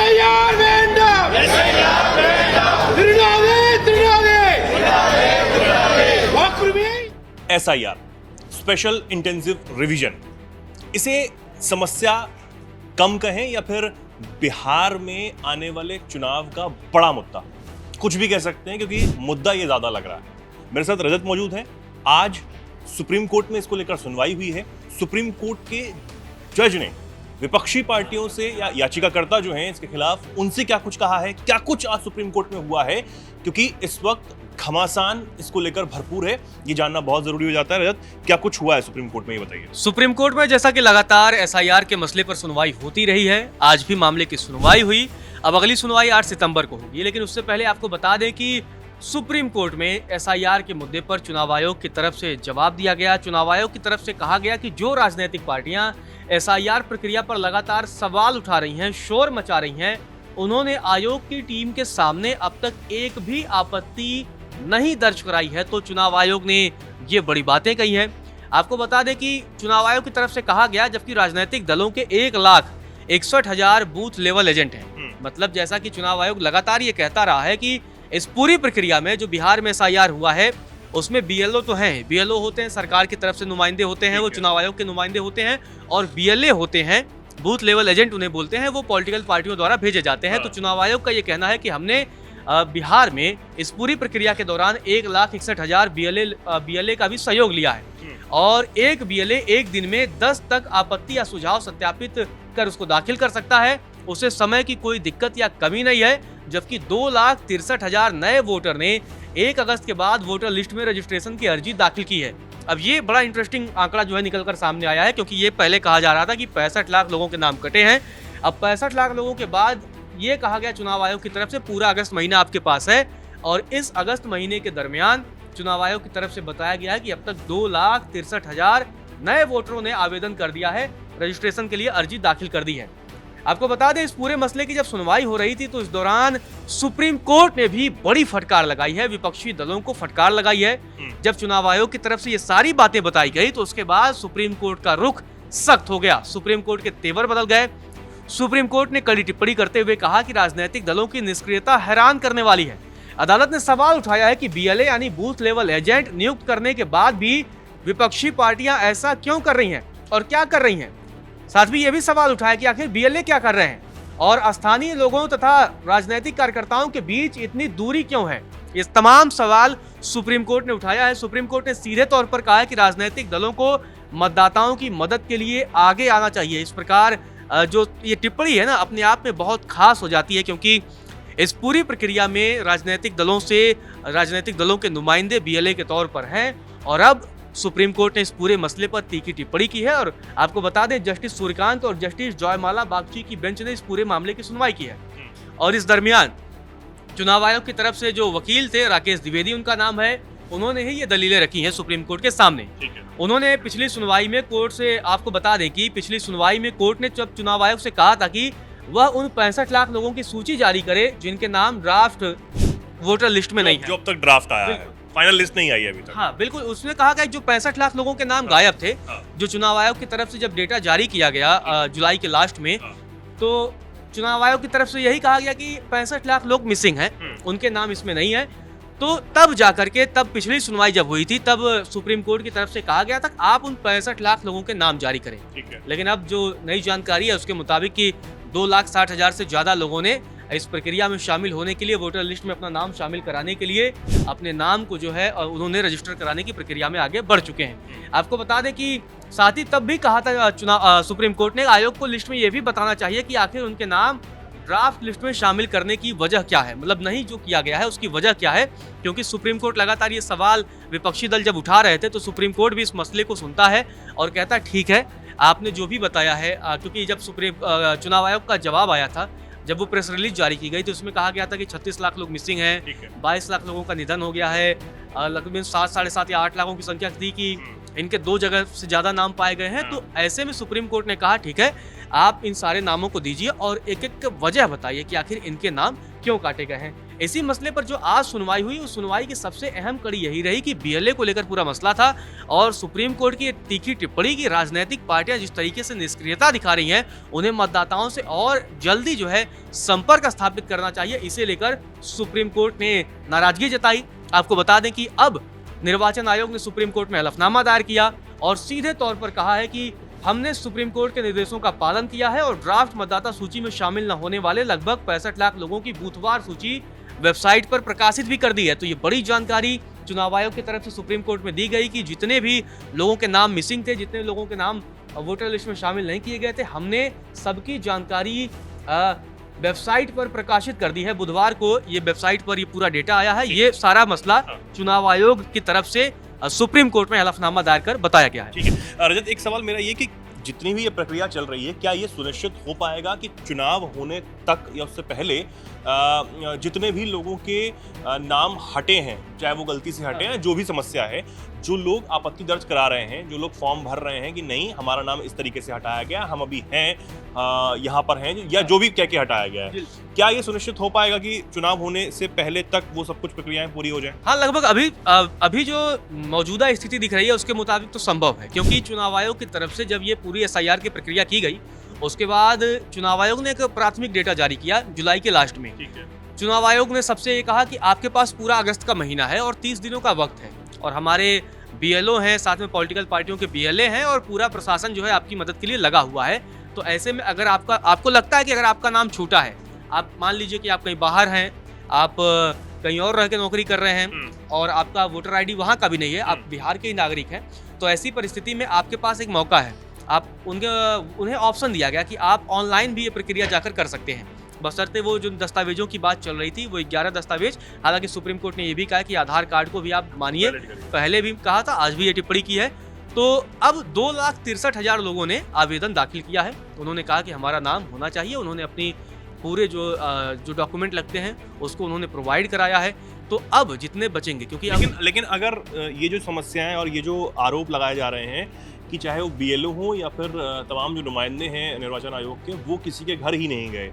SIR വേണ്ട SIR special intensive revision, इसे समस्या कम कहें या फिर बिहार में आने वाले चुनाव का बड़ा मुद्दा, कुछ भी कह सकते हैं क्योंकि मुद्दा ये ज्यादा लग रहा है। मेरे साथ रजत मौजूद है। आज सुप्रीम कोर्ट में इसको लेकर सुनवाई हुई है। सुप्रीम कोर्ट के जज ने विपक्षी पार्टियों से या याचिकाकर्ता जो हैं इसके खिलाफ, उनसे क्या कुछ कहा है, क्या कुछ आज सुप्रीम कोर्ट में हुआ है, क्योंकि इस वक्त घमासान इसको लेकर भरपूर है। ये जानना बहुत जरूरी हो जाता है। रजत, क्या कुछ हुआ है सुप्रीम कोर्ट में, ये बताइए। सुप्रीम कोर्ट में जैसा कि लगातार SIR के मसले पर सुनवाई होती रही है, आज भी मामले की सुनवाई हुई। अब अगली सुनवाई 8 सितंबर को होगी, लेकिन उससे पहले आपको बता दें कि सुप्रीम कोर्ट में SIR के मुद्दे पर चुनाव आयोग की तरफ से जवाब दिया गया। चुनाव आयोग की तरफ से कहा गया कि जो राजनीतिक पार्टियां SIR प्रक्रिया पर लगातार सवाल उठा रही हैं, शोर मचा रही हैं, उन्होंने आयोग की टीम के सामने अब तक एक भी आपत्ति नहीं दर्ज कराई है। तो चुनाव आयोग ने ये बड़ी बातें कही हैं। आपको बता दें कि चुनाव आयोग की तरफ से कहा गया, जबकि राजनीतिक दलों के 1,61,000 बूथ लेवल एजेंट हैं, मतलब जैसा कि चुनाव आयोग लगातार ये कहता रहा है कि इस पूरी प्रक्रिया में जो बिहार में SIR हुआ है उसमें BLO तो हैं, BLO होते हैं, सरकार की तरफ से नुमाइंदे होते हैं, वो चुनाव आयोग के नुमाइंदे होते हैं, और BLA होते हैं, बूथ लेवल एजेंट उन्हें बोलते हैं, वो पॉलिटिकल पार्टियों द्वारा भेजे जाते हैं। तो चुनाव आयोग का ये कहना है कि हमने बिहार में इस पूरी प्रक्रिया के दौरान 1,61,000 BLA का भी सहयोग लिया है, और एक BLA एक दिन में 10 तक आपत्ति या सुझाव सत्यापित कर उसको दाखिल कर सकता है। उसे समय की कोई दिक्कत या कमी नहीं है। जबकि 2,63,000 नए वोटर ने 1 अगस्त के बाद वोटर लिस्ट में रजिस्ट्रेशन की अर्जी दाखिल की है। अब ये बड़ा इंटरेस्टिंग आंकड़ा जो है निकलकर सामने आया है, क्योंकि ये पहले कहा जा रहा था कि 65 लाख लोगों के नाम कटे हैं। अब 65 लाख लोगों के बाद ये कहा गया चुनाव आयोग की तरफ से पूरा अगस्त महीना आपके पास है, और इस अगस्त महीने के दरमियान चुनाव आयोग की तरफ से बताया गया है कि अब तक 2,63,000 नए वोटरों ने आवेदन कर दिया है, रजिस्ट्रेशन के लिए अर्जी दाखिल कर दी है। आपको बता दें, इस पूरे मसले की जब सुनवाई हो रही थी तो इस दौरान सुप्रीम कोर्ट ने भी बड़ी फटकार लगाई है, विपक्षी दलों को फटकार लगाई है। जब चुनाव आयोग की तरफ से ये सारी बातें बताई गई तो उसके बाद सुप्रीम कोर्ट का रुख सख्त हो गया, सुप्रीम कोर्ट के तेवर बदल गए। सुप्रीम कोर्ट ने कड़ी टिप्पणी करते हुए कहा कि राजनीतिक दलों की निष्क्रियता हैरान करने वाली है। अदालत ने सवाल उठाया है कि BLA यानी बूथ लेवल एजेंट नियुक्त करने के बाद भी विपक्षी पार्टियां ऐसा क्यों कर रही हैं और क्या कर रही हैं। साथ ही यह भी सवाल उठाया कि आखिर BLA क्या कर रहे हैं और स्थानीय लोगों तथा राजनीतिक कार्यकर्ताओं के बीच इतनी दूरी क्यों है। ये तमाम सवाल सुप्रीम कोर्ट ने उठाया है। सुप्रीम कोर्ट ने सीधे तौर पर कहा है कि राजनीतिक दलों को मतदाताओं की मदद के लिए आगे आना चाहिए। इस प्रकार जो ये टिप्पणी है ना, अपने आप में बहुत खास हो जाती है, क्योंकि इस पूरी प्रक्रिया में राजनीतिक दलों के नुमाइंदे BLA के तौर पर हैं, और अब सुप्रीम कोर्ट ने इस पूरे मसले पर तीखी टिप्पणी की है। और आपको बता दें, जस्टिस सूर्यकांत और जस्टिस जयमाला बागची की बेंच ने इस पूरे मामले की सुनवाई की है। और इस दरमियान चुनाव आयोग की तरफ से जो वकील थे, राकेश द्विवेदी उनका नाम है, उन्होंने ही ये दलीलें रखी हैं सुप्रीम कोर्ट के सामने। उन्होंने पिछली सुनवाई में कोर्ट से, आपको बता दें कि पिछली सुनवाई में कोर्ट ने जब चुनाव आयोग से कहा था कि वह उन 65 लाख लोगों की सूची जारी करे जिनके नाम ड्राफ्ट वोटर लिस्ट में नहीं है, जो अब तक ड्राफ्ट आया है, फाइनल लिस्ट नहीं आई है अभी तक। हाँ बिल्कुल, उसने कहा कि जो 65 लाख लोगों के नाम गायब थे, जो चुनाव आयोग की तरफ से जब डेटा जारी किया गया जुलाई के लास्ट में, तो चुनाव आयोग की तरफ से यही कहा गया कि 65 लाख लोग मिसिंग हैं, उनके नाम इसमें नहीं है। तो तब जाकर के, तब पिछली सुनवाई जब हुई थी, तब सुप्रीम कोर्ट की तरफ से कहा गया था आप उन 65 लाख लोगों के नाम जारी करें। लेकिन अब जो नई जानकारी है उसके मुताबिक कि 2,60,000 से ज्यादा लोगों ने इस प्रक्रिया में शामिल होने के लिए, वोटर लिस्ट में अपना नाम शामिल कराने के लिए अपने नाम को जो है उन्होंने रजिस्टर कराने की प्रक्रिया में आगे बढ़ चुके हैं। आपको बता दें कि साथ ही तब भी कहा था सुप्रीम कोर्ट ने आयोग को लिस्ट में ये भी बताना चाहिए कि आखिर उनके नाम ड्राफ्ट लिस्ट में शामिल करने की वजह क्या है, मतलब नहीं जो किया गया है उसकी वजह क्या है। क्योंकि सुप्रीम कोर्ट लगातार ये सवाल विपक्षी दल जब उठा रहे थे तो सुप्रीम कोर्ट भी इस मसले को सुनता है और कहता है ठीक है, आपने जो भी बताया है, क्योंकि जब चुनाव आयोग का जवाब आया था, जब वो प्रेस रिलीज जारी की गई तो उसमें कहा गया था कि 36 लाख लोग मिसिंग हैं, 22 लाख लोगों का निधन हो गया है, लगभग 7, 7.5 या 8 लाखों की संख्या थी कि इनके 2 जगह से ज़्यादा नाम पाए गए हैं। तो ऐसे में सुप्रीम कोर्ट ने कहा ठीक है, आप इन सारे नामों को दीजिए और एक-एक वजह बताइए कि आखिर इनके नाम क्यों काटे गए हैं। इसी मसले पर जो आज सुनवाई हुई, उस सुनवाई की सबसे अहम कड़ी यही रही कि बीएलए को लेकर पूरा मसला था और सुप्रीम कोर्ट की तीखी टिप्पणी की राजनीतिक पार्टियां जिस तरीके से निष्क्रियता दिखा रही हैं, उन्हें मतदाताओं से और जल्दी जो है संपर्क स्थापित करना चाहिए। इसे लेकर सुप्रीम कोर्ट ने नाराजगी जताई। आपको बता दें कि अब निर्वाचन आयोग ने सुप्रीम कोर्ट में हलफनामा दायर किया और सीधे तौर पर कहा है कि हमने सुप्रीम कोर्ट के निर्देशों का पालन किया है और ड्राफ्ट मतदाता सूची में शामिल न होने वाले लगभग 65 लाख लोगों की बूथवार सूची वेबसाइट पर प्रकाशित भी कर दी है। तो ये बड़ी जानकारी चुनाव आयोग की तरफ से सुप्रीम कोर्ट में दी गई कि जितने भी लोगों के नाम मिसिंग थे, जितने लोगों के नाम वोटर लिस्ट में शामिल नहीं किए गए थे, हमने सबकी जानकारी वेबसाइट पर प्रकाशित कर दी है। बुधवार को ये वेबसाइट पर ये पूरा डेटा आया है। ये सारा मसला चुनाव आयोग की तरफ से सुप्रीम कोर्ट में हलफनामा दायर कर बताया गया है। ठीक है रजत, एक सवाल मेरा ये कि जितनी भी ये प्रक्रिया चल रही है, क्या ये सुनिश्चित हो पाएगा कि चुनाव होने तक या उससे पहले जितने भी लोगों के नाम हटे हैं, चाहे वो गलती से हटे हैं, जो भी समस्या है, जो लोग आपत्ति दर्ज करा रहे हैं, जो लोग फॉर्म भर रहे हैं कि नहीं हमारा नाम इस तरीके से हटाया गया, हम अभी हैं यहाँ पर हैं, या जो भी कह के हटाया गया है, क्या ये सुनिश्चित हो पाएगा कि चुनाव होने से पहले तक वो सब कुछ प्रक्रियाएं पूरी हो जाएं? हाँ, लगभग अभी जो मौजूदा स्थिति दिख रही है उसके मुताबिक तो संभव है, क्योंकि चुनाव आयोग की तरफ से जब ये पूरी एसआईआर की प्रक्रिया की गई, उसके बाद चुनाव आयोग ने एक प्राथमिक डेटा जारी किया जुलाई के लास्ट में। चुनाव आयोग ने सबसे ये कहा कि आपके पास पूरा अगस्त का महीना है और 30 दिनों का वक्त है और हमारे बीएलओ हैं, साथ में पॉलिटिकल पार्टियों के बीएलए हैं और पूरा प्रशासन जो है आपकी मदद के लिए लगा हुआ है। तो ऐसे में अगर आपको लगता है कि अगर आपका नाम छूटा है, आप मान लीजिए कि आप कहीं बाहर हैं, आप कहीं और रह के नौकरी कर रहे हैं और आपका वोटर आईडी वहाँ का भी नहीं है, आप बिहार के ही नागरिक हैं, तो ऐसी परिस्थिति में आपके पास एक मौका है। उन्हें ऑप्शन दिया गया कि आप ऑनलाइन भी ये प्रक्रिया जाकर कर सकते हैं, बशर्ते वो जो दस्तावेजों की बात चल रही थी वो 11 दस्तावेज। हालांकि सुप्रीम कोर्ट ने ये भी कहा कि आधार कार्ड को भी आप मानिए, पहले भी कहा था, आज भी ये टिप्पणी की है। तो अब 2,63,000 लोगों ने आवेदन दाखिल किया है। उन्होंने कहा कि हमारा नाम होना चाहिए। उन्होंने अपनी पूरे जो डॉक्यूमेंट लगते हैं उसको उन्होंने प्रोवाइड कराया है। तो अब जितने बचेंगे, क्योंकि लेकिन अगर ये जो समस्याएं और ये जो आरोप लगाए जा रहे हैं कि चाहे वो बीएलओ हो या फिर तमाम जो नुमाइंदे हैं निर्वाचन आयोग के, वो किसी के घर ही नहीं गए,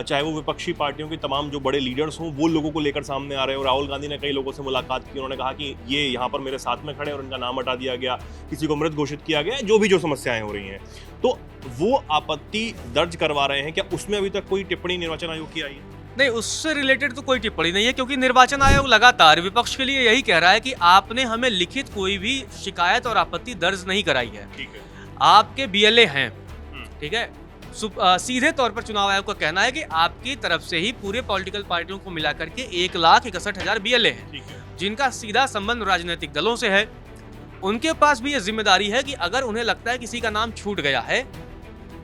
चाहे वो विपक्षी पार्टियों के तमाम जो बड़े लीडर्स हों, वो लोगों को लेकर सामने आ रहे हैं। और राहुल गांधी ने कई लोगों से मुलाकात की, उन्होंने कहा कि ये यहाँ पर मेरे साथ में खड़े और उनका नाम हटा दिया गया, किसी को मृत घोषित किया गया, जो भी जो समस्याएं हो रही हैं, तो वो आपत्ति दर्ज करवा रहे हैं। क्या उसमें अभी तक कोई टिप्पणी निर्वाचन आयोग की आई है? नहीं, उससे रिलेटेड तो कोई टिप्पणी नहीं है, क्योंकि निर्वाचन आयोग लगातार विपक्ष के लिए यही कह रहा है कि आपने हमें लिखित कोई भी शिकायत और आपत्ति दर्ज नहीं कराई है। ठीक है, आपके बीएलए हैं, ठीक है। सीधे तौर पर चुनाव आयोग का कहना है कि आपकी तरफ से ही पूरे पॉलिटिकल पार्टियों को मिलाकर के 1,61,000 बीएलए हैं, जिनका सीधा संबंध राजनीतिक दलों से है। उनके पास भी ये जिम्मेदारी है कि अगर उन्हें लगता है किसी का नाम छूट गया है,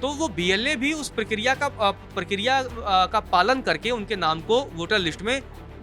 तो वो बीएलए भी उस प्रक्रिया का पालन करके उनके नाम को वोटर लिस्ट में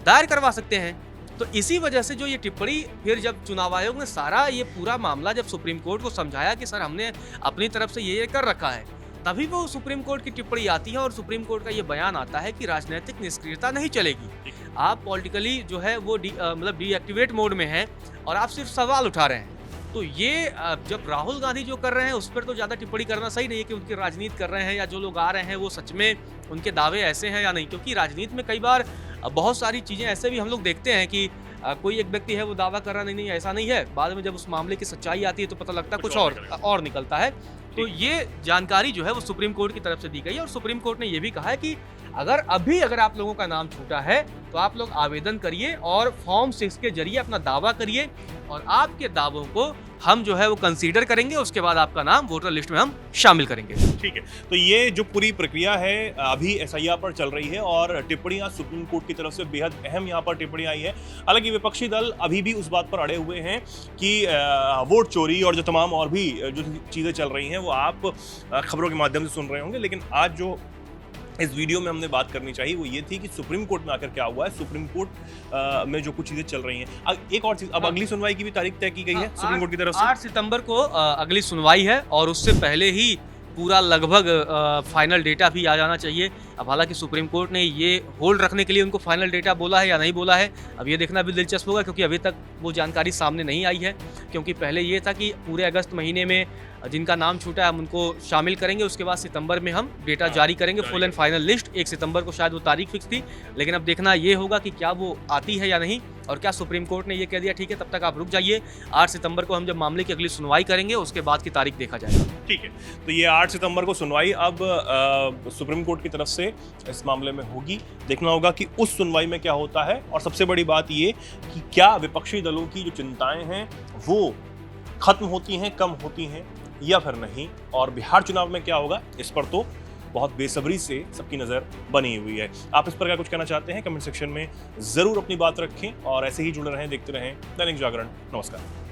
दायर करवा सकते हैं। तो इसी वजह से जो ये टिप्पणी, फिर जब चुनाव आयोग ने सारा ये पूरा मामला जब सुप्रीम कोर्ट को समझाया कि सर हमने अपनी तरफ से ये कर रखा है, तभी वो सुप्रीम कोर्ट की टिप्पणी आती है और सुप्रीम कोर्ट का ये बयान आता है कि राजनीतिक निष्क्रियता नहीं चलेगी। आप पॉलिटिकली जो है वो मतलब डीएक्टिवेट मोड में हैं और आप सिर्फ सवाल उठा रहे हैं। तो ये जब राहुल गांधी जो कर रहे हैं उस पर तो ज़्यादा टिप्पणी करना सही नहीं है कि उनकी राजनीति कर रहे हैं या जो लोग आ रहे हैं वो सच में उनके दावे ऐसे हैं या नहीं, क्योंकि राजनीति में कई बार बहुत सारी चीज़ें ऐसे भी हम लोग देखते हैं कि कोई एक व्यक्ति है वो दावा कर रहा नहीं ऐसा नहीं है, बाद में जब उस मामले की सच्चाई आती है तो पता लगता है कुछ और निकलता है। तो ये जानकारी जो है वो सुप्रीम कोर्ट की तरफ से दी गई है और सुप्रीम कोर्ट ने ये भी कहा है कि अगर आप लोगों का नाम छूटा है तो आप लोग आवेदन करिए और फॉर्म 6 के जरिए अपना दावा करिए और आपके दावों को हम जो है वो कंसीडर करेंगे, उसके बाद आपका नाम वोटर लिस्ट में हम शामिल करेंगे। ठीक है, तो ये जो पूरी प्रक्रिया है अभी एसआईआर पर चल रही है और टिप्पणियां सुप्रीम कोर्ट की तरफ से बेहद अहम यहाँ पर टिप्पणी आई है। हालांकि विपक्षी दल अभी भी उस बात पर अड़े हुए हैं कि वोट चोरी और जो तमाम और भी जो चीज़ें चल रही हैं वो आप खबरों के माध्यम से सुन रहे होंगे। लेकिन आज जो इस वीडियो में हमने बात करनी चाहिए वो ये थी कि सुप्रीम कोर्ट में आकर क्या हुआ है, सुप्रीम कोर्ट में जो कुछ चीज़ें चल रही हैं। एक और चीज़, अब अगली सुनवाई की भी तारीख तय की गई है सुप्रीम कोर्ट की तरफ से। 8 सितंबर को अगली सुनवाई है और उससे पहले ही पूरा लगभग फाइनल डेटा भी आ जाना चाहिए। अब हालांकि सुप्रीम कोर्ट ने ये होल्ड रखने के लिए उनको फाइनल डेटा बोला है या नहीं बोला है, अब ये देखना भी दिलचस्प होगा, क्योंकि अभी तक वो जानकारी सामने नहीं आई है। क्योंकि पहले ये था कि पूरे अगस्त महीने में जिनका नाम छूटा है हम उनको शामिल करेंगे, उसके बाद सितंबर में हम डेटा जारी करेंगे फुल एंड फाइनल लिस्ट। 1 सितंबर को शायद वो तारीख फिक्स थी, लेकिन अब देखना ये होगा कि क्या वो आती है या नहीं, और क्या सुप्रीम कोर्ट ने ये कह दिया ठीक है तब तक आप रुक जाइए, 8 सितंबर को हम जब मामले की अगली सुनवाई करेंगे उसके बाद की तारीख देखा जाएगा। ठीक है, तो ये 8 सितंबर को सुनवाई अब सुप्रीम कोर्ट की तरफ से इस मामले में होगी। देखना होगा कि उस सुनवाई में क्या होता है, और सबसे बड़ी बात ये कि क्या विपक्षी दलों की जो चिंताएं हैं वो खत्म होती हैं, कम होती हैं या फिर नहीं, और बिहार चुनाव में क्या होगा इस पर तो बहुत बेसब्री से सबकी नज़र बनी हुई है। आप इस पर क्या कुछ कहना चाहते हैं कमेंट सेक्शन में ज़रूर अपनी बात रखें, और ऐसे ही जुड़े रहें, देखते रहें दैनिक जागरण। नमस्कार।